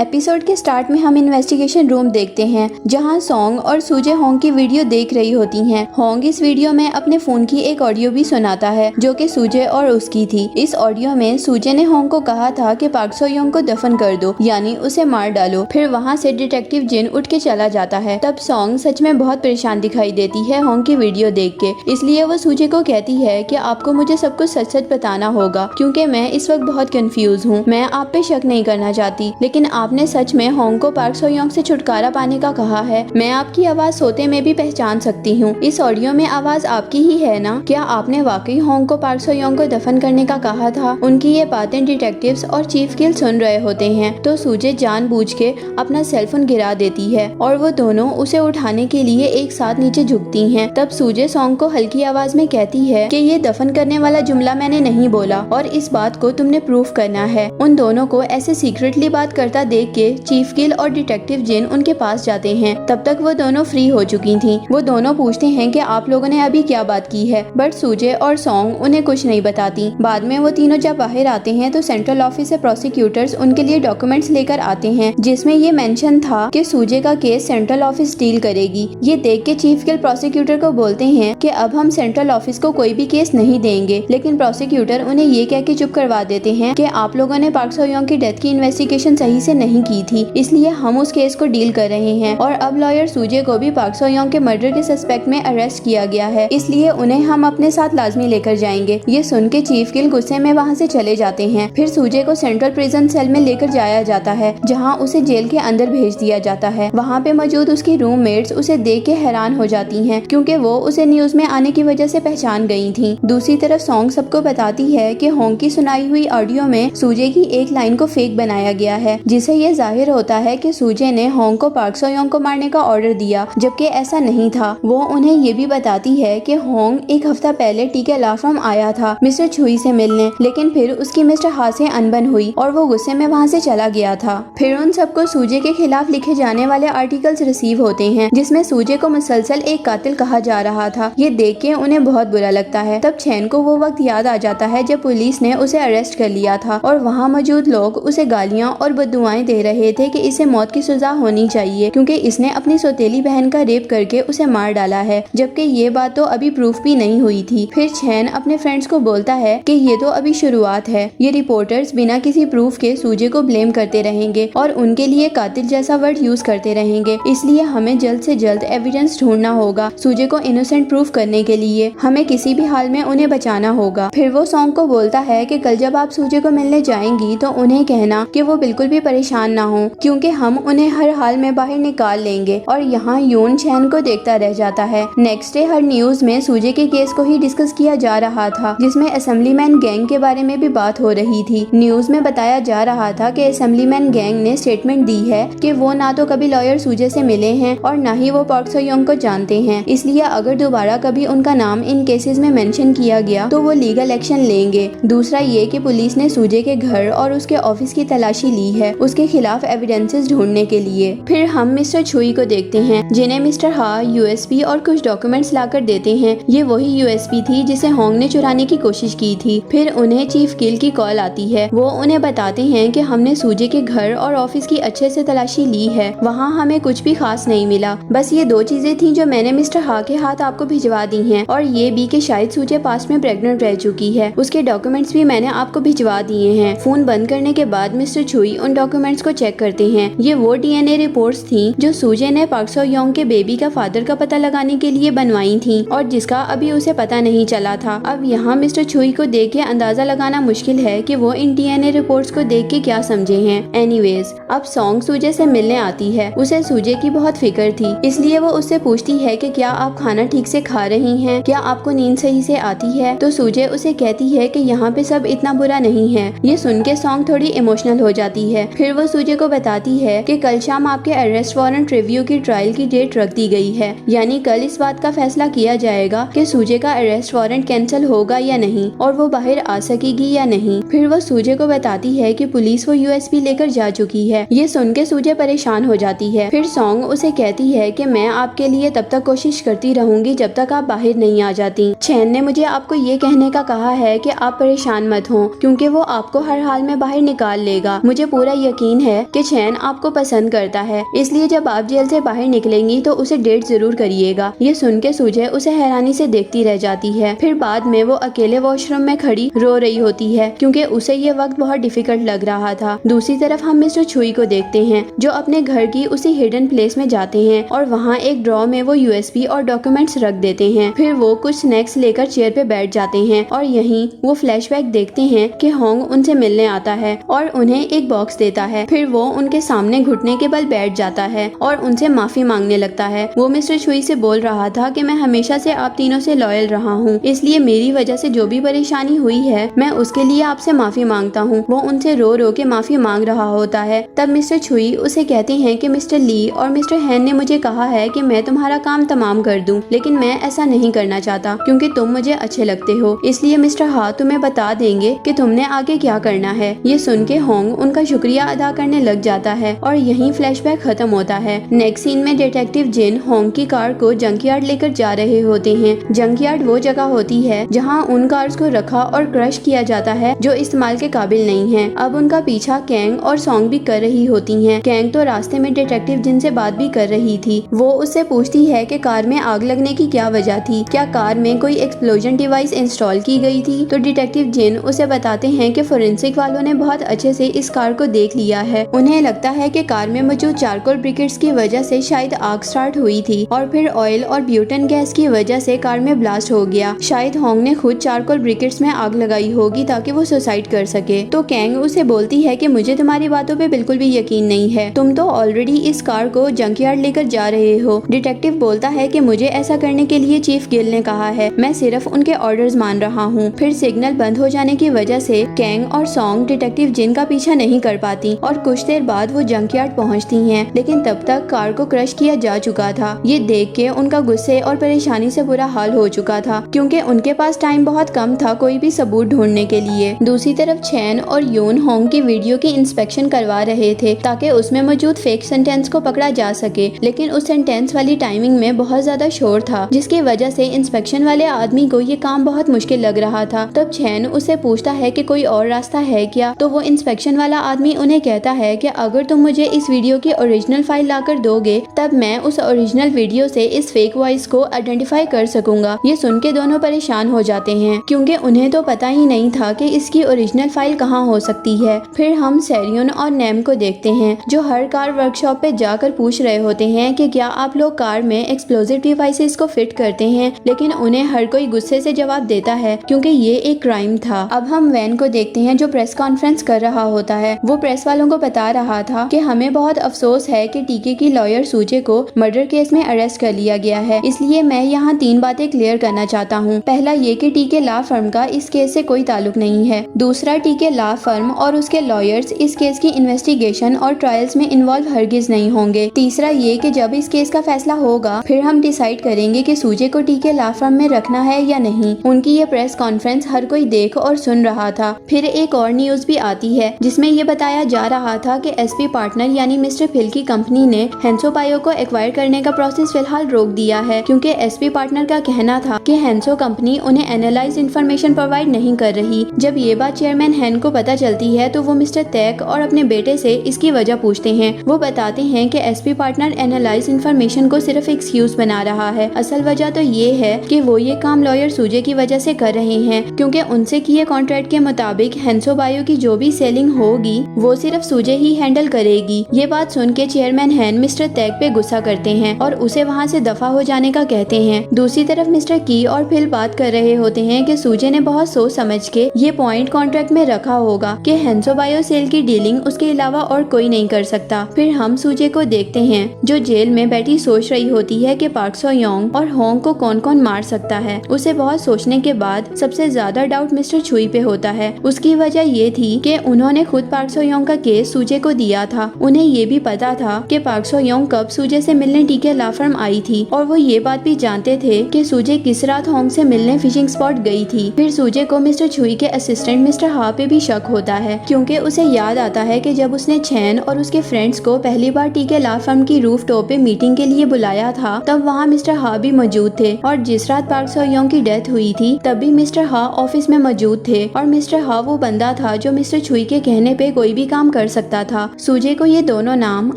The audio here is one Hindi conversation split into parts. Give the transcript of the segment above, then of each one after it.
एपिसोड के स्टार्ट में हम इन्वेस्टिगेशन रूम देखते हैं जहां सॉन्ग और सूजे होंग की वीडियो देख रही होती हैं। होंग इस वीडियो में अपने फोन की एक ऑडियो भी सुनाता है जो कि सूजे और उसकी थी। इस ऑडियो में सूजे ने होंग को कहा था कि पार्क सो योंग को दफन कर दो, यानी उसे मार डालो। फिर वहां से डिटेक्टिव जिन उठ के चला जाता है। तब सॉन्ग सच में बहुत परेशान दिखाई देती है होंग की वीडियो देख के, इसलिए वो सूजे को कहती है कि आपको मुझे सब कुछ सच सच बताना होगा क्योंकि मैं इस वक्त बहुत कंफ्यूज हूँ। मैं आप पे शक नहीं करना चाहती, लेकिन आपने सच में होंग को पार्क सो योंग से छुटकारा पाने का कहा है। मैं आपकी आवाज सोते में भी पहचान सकती हूँ। इस ऑडियो में आवाज आपकी ही है ना? क्या आपने वाकई होंग को पार्क सो योंग को दफन करने का कहा था? उनकी ये बातें डिटेक्टिव्स और चीफ किल सुन रहे होते हैं तो सूजे जानबूझ के अपना सेलफोन गिरा देती है और वो दोनों उसे उठाने के लिए एक साथ नीचे झुकती हैं। तब सूजे सॉन्ग को हल्की आवाज में कहती है कि ये दफन करने वाला जुमला मैंने नहीं बोला और इस बात को तुमने प्रूफ करना है। उन दोनों को ऐसे सीक्रेटली बात करता देख के चीफ किल और डिटेक्टिव जिन उनके पास जाते हैं। तब तक वो दोनों फ्री हो चुकी थीं। वो दोनों पूछते हैं कि आप लोगों ने अभी क्या बात की है, बट सूजे और सॉन्ग उन्हें कुछ नहीं बताती। बाद में वो तीनों जब बाहर आते हैं तो सेंट्रल ऑफिस से प्रोसिक्यूटर्स उनके लिए डॉक्यूमेंट्स लेकर आते हैं जिसमें ये मेंशन था कि सूजे का केस सेंट्रल ऑफिस डील करेगी। ये देख के चीफ किल प्रोसिक्यूटर को बोलते हैं कि अब हम सेंट्रल ऑफिस को कोई भी केस नहीं देंगे, लेकिन प्रोसिक्यूटर उन्हें ये कह के चुप करवा देते हैं कि आप लोगों ने पार्क सो योंग की डेथ की इन्वेस्टिगेशन सही से नहीं की थी, इसलिए हम उस केस को डील कर रहे हैं। और अब लॉयर सूजे को भी पार्क सो योंग के मर्डर के सस्पेक्ट में अरेस्ट किया गया है, इसलिए उन्हें हम अपने साथ लाजमी लेकर जाएंगे। ये सुन के चीफ किल गुस्से में वहाँ से चले जाते हैं। फिर सूजे को सेंट्रल प्रिजन सेल में लेकर जाया जाता है जहाँ उसे जेल के अंदर भेज दिया जाता है। वहाँ पे मौजूद उसकी रूममेट्स उसे देख के हैरान हो जाती हैं क्योंकि वो उसे न्यूज में आने की वजह से पहचान गई थी। दूसरी तरफ सॉन्ग सबको बताती है कि होंग की सुनाई हुई ऑडियो में सूजे की एक लाइन को फेक बनाया गया है, जिससे ये जाहिर होता है कि सूजे ने होंग को पार्क सो योंग को मारने का ऑर्डर दिया, जबकि ऐसा नहीं था। वो उन्हें ये भी बताती है कि होंग एक हफ्ता पहले टीके लाफ्रॉम आया था मिस्टर छुई से मिलने, लेकिन फिर उसकी मिस्टर हा से अनबन हुई और वो गुस्से में वहाँ से चला गया था। फिर उन सबको सूजे के खिलाफ लिखे जाने वाले आर्टिकल्स रिसीव होते हैं जिसमें सूजे को मुसलसल एक कातिल कहा जा रहा था। ये देख के उन्हें बहुत बुरा लगता है। तब चैन को वो वक्त याद आ जाता है जब पुलिस ने उसे अरेस्ट कर लिया था और वहाँ मौजूद लोग उसे गालियाँ और बददुआएं दे रहे थे कि इसे मौत की सजा होनी चाहिए क्योंकि इसने अपनी सौतेली बहन का रेप करके उसे मार डाला है, जबकि ये बात तो अभी प्रूफ भी नहीं हुई थी। फिर चैन अपने फ्रेंड्स को बोलता है कि ये तो अभी शुरुआत है। ये रिपोर्टर्स बिना किसी प्रूफ के सूजे को ब्लेम करते रहेंगे और उनके लिए कातिल जैसा वर्ड यूज करते रहेंगे, इसलिए हमें जल्द से जल्द एविडेंस ढूंढना होगा सूजे को इनोसेंट प्रूफ करने के लिए। हमें किसी भी हाल में उन्हें बचाना होगा। फिर वो सॉन्ग को बोलता है कि कल जब आप सूजे को मिलने जाएंगी तो उन्हें कहना कि वो बिल्कुल भी परेशान ना हो क्योंकि हम उन्हें हर हाल में बाहर निकाल लेंगे। और यहाँ यून चैन को देखता रह जाता है। नेक्स्ट डे हर न्यूज में सूजे के केस को ही डिस्कस किया जा रहा था जिसमें असेंबलीमैन गैंग के बारे में भी बात हो रही थी। न्यूज में बताया जा रहा था कि असेंबलीमैन गैंग ने स्टेटमेंट दी है कि वो ना तो कभी लॉयर सूजे से मिले हैं और ना ही वो पार्क सो योंग को जानते हैं, इसलिए अगर दोबारा कभी उनका नाम इन केसेस में मेंशन किया गया तो वो लीगल एक्शन लेंगे। दूसरा ये कि पुलिस ने सूजे के घर और उसके ऑफिस की तलाशी ली है उसके खिलाफ एविडेंसेस ढूंढने के लिए। फिर हम मिस्टर छुई को देखते हैं जिन्हें मिस्टर हा यूएसपी और कुछ डॉक्यूमेंट्स लाकर देते हैं। ये वही यूएसपी थी जिसे होंग ने चुराने की कोशिश की थी। फिर उन्हें चीफ किल की कॉल आती है। वो उन्हें बताते हैं कि हमने सूजे के घर और ऑफिस की अच्छे से तलाशी ली है, वहाँ हमें कुछ भी खास नहीं मिला। बस ये दो चीजें थी जो मैंने मिस्टर हा के हाथ आपको भिजवा दी हैं और ये भी कि शायद सूजे पास्ट में प्रेग्नेंट रह चुकी है। उसके डॉक्यूमेंट्स भी मैंने आपको भिजवा दिए हैं। फोन बंद करने के बाद मिस्टर छुई उन डॉक्यूमेंट्स को चेक करते हैं। ये वो डीएनए रिपोर्ट्स थी जो सूजे ने पार्क सो योंग के बेबी का फादर का पता लगाने के लिए बनवाई थी और जिसका अभी उसे पता नहीं चला था। अब यहाँ मिस्टर छुई को देख के अंदाजा लगाना मुश्किल है कि वो इन डीएनए रिपोर्ट्स को देख के क्या समझे हैं। एनीवेज अब सॉन्ग सूजे से मिलने आती है। उसे सूजे की बहुत फिक्र थी, इसलिए वो उससे पूछती है कि क्या आप खाना ठीक से खा रही हैं, क्या आपको नींद सही से आती है। तो सूजे उसे कहती है कि यहाँ पे सब इतना बुरा नहीं है। ये सुन के सॉन्ग थोड़ी इमोशनल हो जाती है। फिर वो सूजे को बताती है कि कल शाम आपके अरेस्ट वारंट रिव्यू की ट्रायल की डेट रख दी गई है, यानी कल इस बात का फैसला किया जाएगा कि सूजे का अरेस्ट वारंट कैंसिल होगा या नहीं और वो बाहर आ सकेगी या नहीं। फिर वो सूजे को बताती है कि पुलिस वो यूएसपी लेकर जा चुकी है। ये सुन के सूजे परेशान हो जाती है। फिर सॉन्ग उसे कहती है कि मैं आपके लिए तब तक कोशिश करती रहूंगी जब तक आप बाहर नहीं आ जाती। चैन ने मुझे आपको ये कहने का कहा है कि आप परेशान मत हो क्योंकि वो आपको हर हाल में बाहर निकाल लेगा। मुझे पूरा यकीन सीन है कि चैन आपको पसंद करता है, इसलिए जब आप जेल से बाहर निकलेंगी तो उसे डेट जरूर करिएगा। ये सुन के सूजे उसे हैरानी से देखती रह जाती है। फिर बाद में वो अकेले वॉशरूम में खड़ी रो रही होती है क्योंकि उसे ये वक्त बहुत डिफिकल्ट लग रहा था। दूसरी तरफ हम मिस्टर छुई को देखते हैं जो अपने घर की उसी हिडन प्लेस में जाते हैं और वहाँ एक ड्रॉ में वो यूएसबी और डॉक्यूमेंट्स रख देते हैं। फिर वो कुछ स्नैक्स लेकर चेयर पे बैठ जाते हैं और यहीं वो फ्लैशबैक देखते हैं कि होंग उनसे मिलने आता है और उन्हें एक बॉक्स देता है। फिर वो उनके सामने घुटने के बल बैठ जाता है और उनसे माफी मांगने लगता है। वो मिस्टर छुई से बोल रहा था कि मैं हमेशा से आप तीनों से लॉयल रहा हूँ, इसलिए मेरी वजह से जो भी परेशानी हुई है मैं उसके लिए आपसे माफी मांगता हूँ। वो उनसे रो रो के माफी मांग रहा होता है। तब मिस्टर छुई उसे कहते हैं कि मिस्टर ली और मिस्टर हैन ने मुझे कहा है कि मैं तुम्हारा काम तमाम कर दूं, लेकिन मैं ऐसा नहीं करना चाहता क्योंकि तुम मुझे अच्छे लगते हो, इसलिए मिस्टर हा तुम्हें बता देंगे कि तुमने आगे क्या करना है। ये सुन के होंग उनका शुक्रिया अदा करने लग जाता है और यहीं फ्लैशबैक खत्म होता है। नेक्स्ट सीन में डिटेक्टिव जिन होंग की कार को जंकयार्ड लेकर जा रहे होते हैं। जंकयार्ड वो जगह होती है जहाँ उन कार्स को रखा और क्रश किया जाता है जो इस्तेमाल के काबिल नहीं है। अब उनका पीछा कैंग और सॉन्ग भी कर रही होती हैं। कैंग तो रास्ते में डिटेक्टिव जिन से बात भी कर रही थी। वो उससे पूछती है कि कार में आग लगने की क्या वजह थी, क्या कार में कोई एक्सप्लोजन डिवाइस इंस्टॉल की गई थी। तो डिटेक्टिव जिन उसे बताते हैं कि फोरेंसिक वालों ने बहुत अच्छे से इस कार को देख लिया है। उन्हें लगता है कि कार में मौजूद चारकोल ब्रिकेट्स की वजह से शायद आग स्टार्ट हुई थी और फिर ऑयल और ब्यूटेन गैस की वजह से कार में ब्लास्ट हो गया। शायद होंग ने खुद चारकोल ब्रिकेट्स में आग लगाई होगी ताकि वो सुसाइड कर सके। तो कैंग उसे बोलती है कि मुझे तुम्हारी बातों पे बिल्कुल भी यकीन नहीं है, तुम तो ऑलरेडी इस कार को जंकयार्ड लेकर जा रहे हो। डिटेक्टिव बोलता है कि मुझे ऐसा करने के लिए चीफ गिल ने कहा है, मैं सिर्फ उनके ऑर्डर्स मान रहा हूँ। फिर सिग्नल बंद हो जाने की वजह से कैंग और सॉन्ग डिटेक्टिव जिन का पीछा नहीं कर पाती और कुछ देर बाद वो जंकयार्ड पहुँचती हैं, लेकिन तब तक कार को क्रश किया जा चुका था। ये देख के उनका गुस्से और परेशानी से बुरा हाल हो चुका था क्योंकि उनके पास टाइम बहुत कम था कोई भी सबूत ढूंढने के लिए। दूसरी तरफ चैन और यून होंग की वीडियो की इंस्पेक्शन करवा रहे थे ताकि उसमें मौजूद फेक सेंटेंस को पकड़ा जा सके, लेकिन उस सेंटेंस वाली टाइमिंग में बहुत ज्यादा शोर था जिसकी वजह से इंस्पेक्शन वाले आदमी को ये काम बहुत मुश्किल लग रहा था। तब चैन उससे पूछता है कि कोई और रास्ता है क्या। तो वो इंस्पेक्शन वाला आदमी उन्हें कहता है कि अगर तुम मुझे इस वीडियो की ओरिजिनल फाइल लाकर दोगे तब मैं उस ओरिजिनल वीडियो से इस फेक वॉइस को आइडेंटिफाई कर सकूंगा। ये सुन के दोनों परेशान हो जाते हैं क्योंकि उन्हें तो पता ही नहीं था कि इसकी ओरिजिनल फाइल कहाँ हो सकती है। फिर हम सेरियन और नेम को देखते हैं जो हर कार वर्कशॉप पे जाकर पूछ रहे होते हैं कि क्या आप लोग कार में एक्सप्लोजिव डिवाइसेस को फिट करते हैं, लेकिन उन्हें हर कोई गुस्से से जवाब देता है क्योंकि ये एक क्राइम था। अब हम वैन को देखते हैं जो प्रेस कॉन्फ्रेंस कर रहा होता है। वो प्रेस वालों को बता रहा था कि हमें बहुत अफसोस है कि टीके की लॉयर सूजे को मर्डर केस में अरेस्ट कर लिया गया है, इसलिए मैं यहाँ 3 बातें क्लियर करना चाहता हूँ। पहला ये कि टीके लॉ फर्म का इस केस से कोई ताल्लुक नहीं है। दूसरा, टीके लॉ फर्म और उसके लॉयर्स इस केस की इन्वेस्टिगेशन और ट्रायल्स में इन्वॉल्व हरगिज नहीं होंगे। तीसरा ये कि जब इस केस का फैसला होगा फिर हम डिसाइड करेंगे कि सूजे को टीके लॉ फर्म में रखना है या नहीं। उनकी ये प्रेस कॉन्फ्रेंस हर कोई देख और सुन रहा था। फिर एक और न्यूज भी आती है जिसमें ये बताया जा रहा था कि एसपी पार्टनर यानी मिस्टर फिल की कंपनी ने हेंसो बायो को एक्वायर करने का प्रोसेस फिलहाल रोक दिया है क्योंकि एसपी पार्टनर का कहना था कि हेंसो कंपनी उन्हें एनालाइज इंफॉर्मेशन प्रोवाइड नहीं कर रही। जब ये बात चेयरमैन हैन को पता चलती है तो वो मिस्टर तैक और अपने बेटे से इसकी वजह पूछते हैं। वो बताते हैं कि एसपी पार्टनर एनालाइज इंफॉर्मेशन को सिर्फ एक्सक्यूज बना रहा है, असल वजह तो ये है कि वो ये काम लॉयर सूजे की वजह से कर रहे हैं क्योंकि उनसे किए कॉन्ट्रैक्ट के मुताबिक हेंसो बायो की जो भी सेलिंग होगी वो सिर्फ सूजे ही हैंडल करेगी। ये बात सुन के चेयरमैन हैन मिस्टर तैक पे गुस्सा करते हैं और उसे वहाँ से दफा हो जाने का कहते हैं। दूसरी तरफ मिस्टर की और फिल बात कर रहे होते हैं कि सूजे ने बहुत सोच समझ के ये पॉइंट कॉन्ट्रैक्ट में रखा होगा कि हेंसो बायो सेल की डीलिंग उसके अलावा और कोई नहीं कर सकता। फिर हम सूजे को देखते हैं जो जेल में बैठी सोच रही होती है कि पार्क सो योंग और होंग को कौन कौन मार सकता है। उसे बहुत सोचने के बाद सबसे ज्यादा डाउट मिस्टर छुई पे होता है। उसकी वजह ये थी कि उन्होंने खुद पार्क सो योंग का केस सूजे को दिया था। उन्हें ये भी पता था कि पार्क सो योंग कब सूजे से मिलने टीके लॉ फर्म आई थी और वो ये बात भी जानते थे कि सूजे किस रात होंग से मिलने फिशिंग स्पॉट गई थी। फिर सूजे को मिस्टर छुई के असिस्टेंट मिस्टर हा पे भी शक होता है क्योंकि उसे याद आता है कि जब उसने चैन और उसके फ्रेंड्स को पहली बार टीके लॉ फर्म की रूफ टॉप पे मीटिंग के लिए बुलाया था तब वहाँ मिस्टर हा भी मौजूद थे और जिस रात पार्क सो योंग की डेथ हुई थी तब भी मिस्टर हा ऑफिस में मौजूद थे और मिस्टर हा वो बंदा था जो मिस्टर छुई के कहने पे कोई भी काम कर सकता था। सूजे को ये दोनों नाम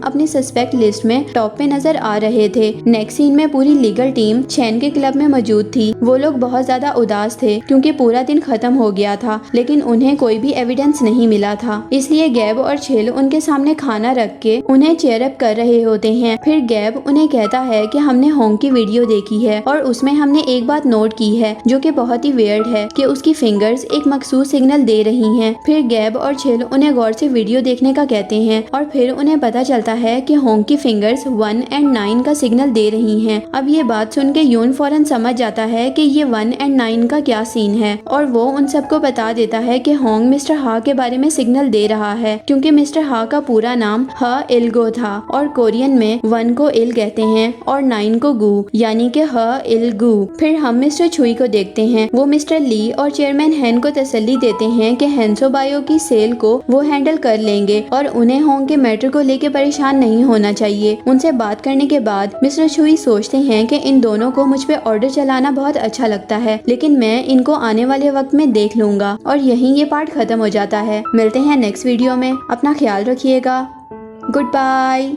अपनी सस्पेक्ट लिस्ट में टॉप पे नजर आ रहे थे। नेक्स्ट सीन में पूरी लीगल टीम चैन के क्लब में मौजूद थी। वो लोग बहुत ज्यादा उदास थे क्योंकि पूरा दिन खत्म हो गया था, लेकिन उन्हें कोई भी एविडेंस नहीं मिला था। इसलिए गैब और छेल उनके सामने खाना रख के उन्हें चेयर अप कर रहे होते हैं। फिर गैब उन्हें कहता है कि हमने होंग की वीडियो देखी है और उसमें हमने एक बात नोट की है जो कि बहुत ही वियर्ड है कि उसकी फिंगर्स एक मखसूस सिग्नल दे रही हैं। फिर गैब और छेल उन्हें गौर से वीडियो देखने का कहते हैं और फिर उन्हें पता चलता है कि होंग की फिंगर्स 1 और 9 का सिग्नल दे रही हैं। अब ये बात सुन के यून फौरन समझ जाता है कि ये 1 और 9 का क्या सीन है और वो उन सबको बता देता है कि होंग मिस्टर हा के बारे में सिग्नल दे रहा है क्योंकि मिस्टर हा का पूरा नाम ह इल्गो था और कोरियन में 1 को इल कहते हैं और 9 को गु यानी कि ह इल गु। फिर हम मिस्टर छुई को देखते हैं। वो मिस्टर ली और चेयरमैन हेन को तसल्ली देते हैं कि हेंसो बायो की सेल को वो हैंडल कर लेंगे और उन्हें होंग के मैटर को लेके परेशान नहीं होना चाहिए। उनसे बात करने के बाद मिस्टर छुई सोचते हैं कि इन दोनों को मुझ पे ऑर्डर चलाना बहुत अच्छा लगता है, लेकिन मैं इनको आने वाले वक्त में देख लूंगा। और यहीं ये पार्ट खत्म हो जाता है। मिलते हैं नेक्स्ट वीडियो में। अपना ख्याल रखिएगा। Good bye.